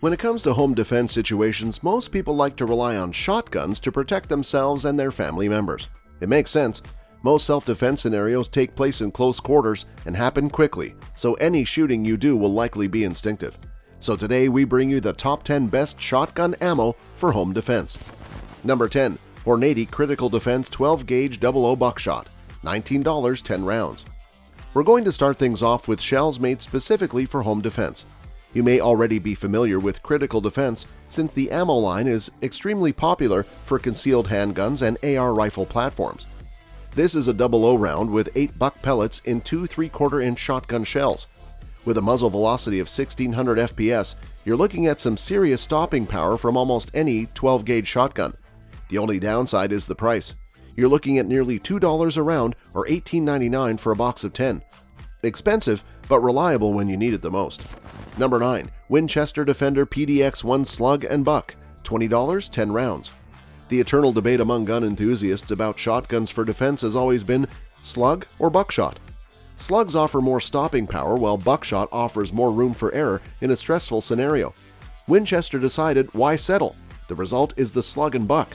When it comes to home defense situations, most people like to rely on shotguns to protect themselves and their family members. It makes sense. Most self-defense scenarios take place in close quarters and happen quickly, so any shooting you do will likely be instinctive. So today we bring you the top 10 best shotgun ammo for home defense. Number 10. Hornady Critical Defense 12-Gauge 00 Buckshot, $19, 10 rounds. We're going to start things off with shells made specifically for home defense. You may already be familiar with Critical Defense since the ammo line is extremely popular for concealed handguns and AR rifle platforms. This is a 00 round with 8 buck pellets in 2 3/4-inch shotgun shells. With a muzzle velocity of 1600 FPS, you're looking at some serious stopping power from almost any 12-gauge shotgun. The only downside is the price. You're looking at nearly $2 a round or $18.99 for a box of 10. Expensive, but reliable when you need it the most. Number 9. Winchester Defender PDX1 Slug and Buck, $20, 10 rounds. The eternal debate among gun enthusiasts about shotguns for defense has always been Slug or Buckshot. Slugs offer more stopping power while Buckshot offers more room for error in a stressful scenario. Winchester decided, why settle? The result is the Slug and Buck.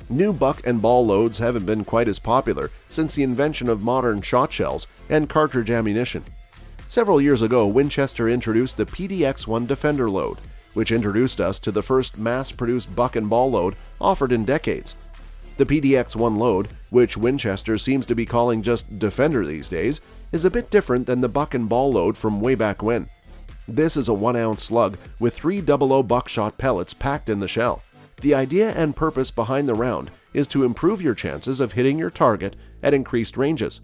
New buck and ball loads haven't been quite as popular since the invention of modern shotshells and cartridge ammunition. Several years ago, Winchester introduced the PDX1 Defender load, which introduced us to the first mass-produced buck and ball load offered in decades. The PDX1 load, which Winchester seems to be calling just Defender these days, is a bit different than the buck and ball load from way back when. This is a 1-ounce slug with 3 00 buckshot pellets packed in the shell. The idea and purpose behind the round is to improve your chances of hitting your target at increased ranges.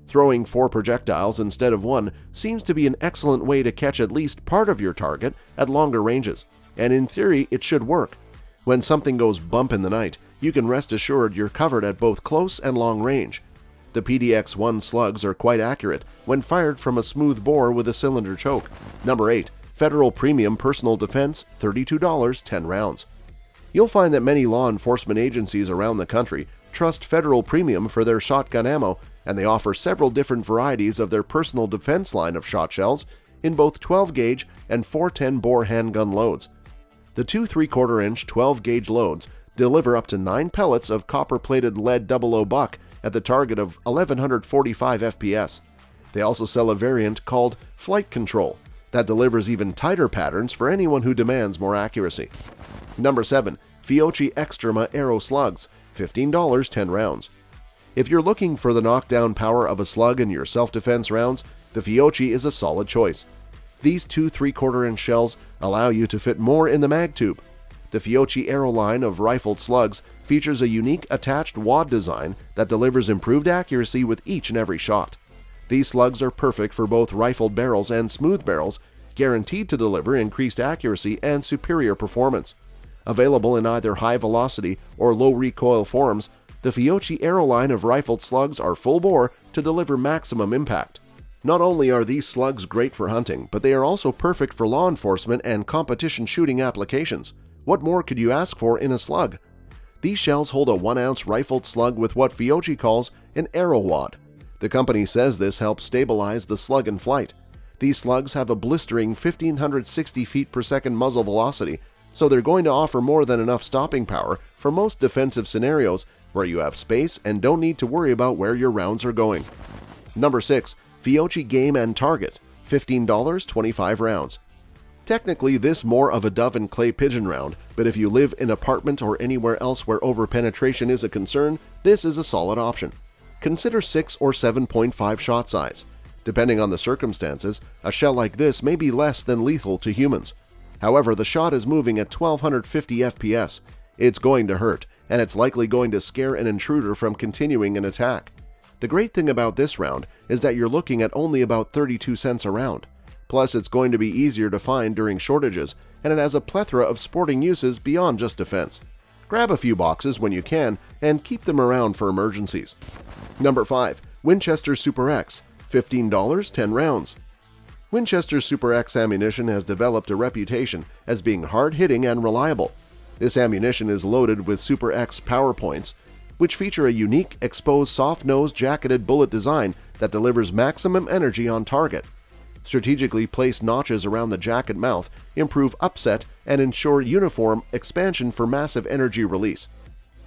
Throwing 4 projectiles instead of 1 seems to be an excellent way to catch at least part of your target at longer ranges, and in theory it should work. When something goes bump in the night, you can rest assured you're covered at both close and long range. The PDX1 slugs are quite accurate when fired from a smooth bore with a cylinder choke. Number 8. Federal Premium Personal Defense, $32, 10 rounds. You'll find that many law enforcement agencies around the country trust Federal Premium for their shotgun ammo, and they offer several different varieties of their personal defense line of shotshells in both 12-gauge and 410 bore handgun loads. The 2 3/4-inch 12-gauge loads deliver up to 9 pellets of copper-plated lead 00 buck at the target of 1145 FPS. They also sell a variant called Flight Control that delivers even tighter patterns for anyone who demands more accuracy. Number 7. Fiocchi Extrema Aero Slugs, $15, 10 rounds. If you're looking for the knockdown power of a slug in your self-defense rounds, the Fiocchi is a solid choice. These 2 3/4-inch shells allow you to fit more in the mag tube. The Fiocchi Aero line of rifled slugs features a unique attached wad design that delivers improved accuracy with each and every shot. These slugs are perfect for both rifled barrels and smooth barrels, guaranteed to deliver increased accuracy and superior performance. Available in either high velocity or low recoil forms, the Fiocchi Aero line of rifled slugs are full bore to deliver maximum impact. Not only are these slugs great for hunting, but they are also perfect for law enforcement and competition shooting applications. What more could you ask for in a slug? These shells hold a 1-ounce rifled slug with what Fiocchi calls an aero wad. The company says this helps stabilize the slug in flight. These slugs have a blistering 1560 feet per second muzzle velocity, so they're going to offer more than enough stopping power for most defensive scenarios where you have space and don't need to worry about where your rounds are going. Number 6. Fiocchi Game and Target, $15, 25 rounds. Technically, this more of a dove and clay pigeon round, but if you live in an apartment or anywhere else where overpenetration is a concern, this is a solid option. Consider 6 or 7.5 shot size. Depending on the circumstances, a shell like this may be less than lethal to humans. However, the shot is moving at 1250 FPS. It's going to hurt, and it's likely going to scare an intruder from continuing an attack. The great thing about this round is that you're looking at only about 32 cents a round. Plus, it's going to be easier to find during shortages, and it has a plethora of sporting uses beyond just defense. Grab a few boxes when you can, and keep them around for emergencies. Number 5. Winchester Super X, $15, 10 rounds. Winchester Super X ammunition has developed a reputation as being hard-hitting and reliable. This ammunition is loaded with Super X power points, which feature a unique, exposed, soft-nosed, jacketed bullet design that delivers maximum energy on target. Strategically placed notches around the jacket mouth improve upset and ensure uniform expansion for massive energy release.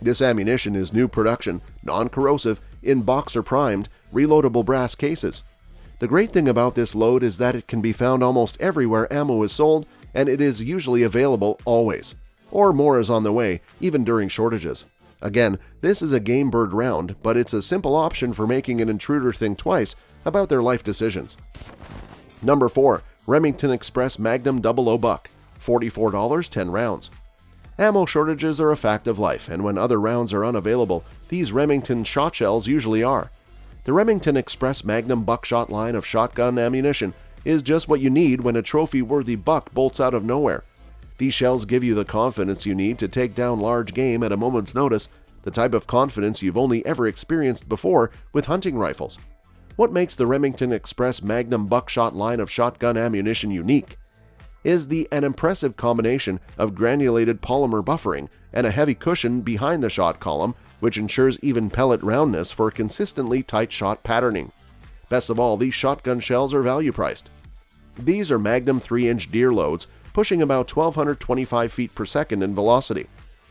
This ammunition is new production, non-corrosive, in boxer-primed, reloadable brass cases. The great thing about this load is that it can be found almost everywhere ammo is sold, and it is usually available always. Or more is on the way, even during shortages. Again, this is a game bird round, but it's a simple option for making an intruder think twice about their life decisions. Number 4. Remington Express Magnum 00 Buck, $44, 10 rounds. Ammo shortages are a fact of life, and when other rounds are unavailable, these Remington shotshells usually are. The Remington Express Magnum Buckshot line of shotgun ammunition is just what you need when a trophy-worthy buck bolts out of nowhere. These shells give you the confidence you need to take down large game at a moment's notice, the type of confidence you've only ever experienced before with hunting rifles. What makes the Remington Express Magnum Buckshot line of shotgun ammunition unique is an impressive combination of granulated polymer buffering and a heavy cushion behind the shot column, which ensures even pellet roundness for consistently tight shot patterning. Best of all, these shotgun shells are value priced. These are Magnum 3-inch deer loads, pushing about 1,225 feet per second in velocity.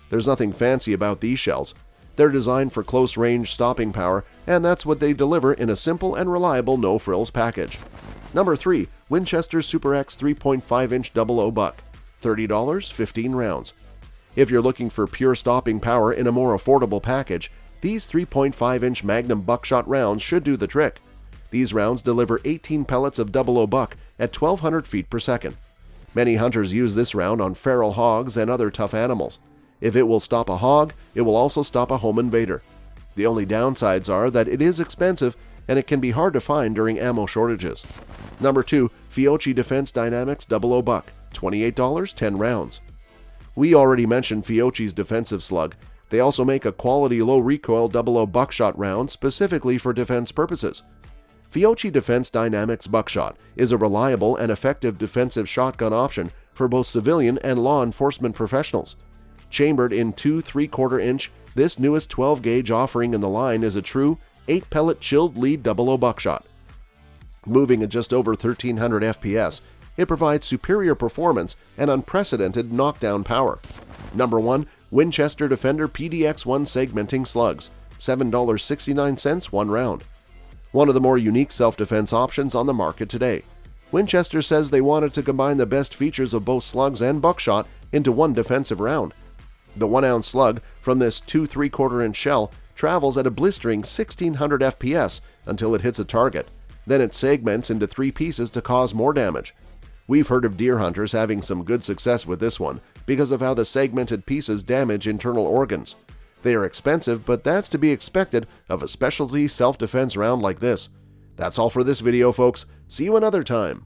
There's nothing fancy about these shells. They're designed for close-range stopping power, and that's what they deliver in a simple and reliable no-frills package. Number 3. Winchester Super X 3.5-inch 00 Buck, $30, 15 rounds. If you're looking for pure stopping power in a more affordable package, these 3.5-inch Magnum Buckshot rounds should do the trick. These rounds deliver 18 pellets of 00 Buck at 1,200 feet per second. Many hunters use this round on feral hogs and other tough animals. If it will stop a hog, it will also stop a home invader. The only downsides are that it is expensive and it can be hard to find during ammo shortages. Number 2. Fiocchi Defense Dynamics 00 Buck, $28, 10 rounds. We already mentioned Fiocchi's defensive slug. They also make a quality low-recoil 00 Buckshot round specifically for defense purposes. Fiocchi Defense Dynamics Buckshot is a reliable and effective defensive shotgun option for both civilian and law enforcement professionals. Chambered in 2 3/4-inch, this newest 12-gauge offering in the line is a true 8-pellet chilled lead 00 Buckshot. Moving at just over 1,300 FPS, it provides superior performance and unprecedented knockdown power. Number 1. Winchester Defender PDX1 Segmenting Slugs, $7.69, 1 round. One of the more unique self-defense options on the market today. Winchester says they wanted to combine the best features of both slugs and buckshot into one defensive round. The 1-ounce slug from this 2 3/4-inch shell travels at a blistering 1,600 FPS until it hits a target. Then it segments into 3 pieces to cause more damage. We've heard of deer hunters having some good success with this one because of how the segmented pieces damage internal organs. They are expensive, but that's to be expected of a specialty self-defense round like this. That's all for this video, folks. See you another time.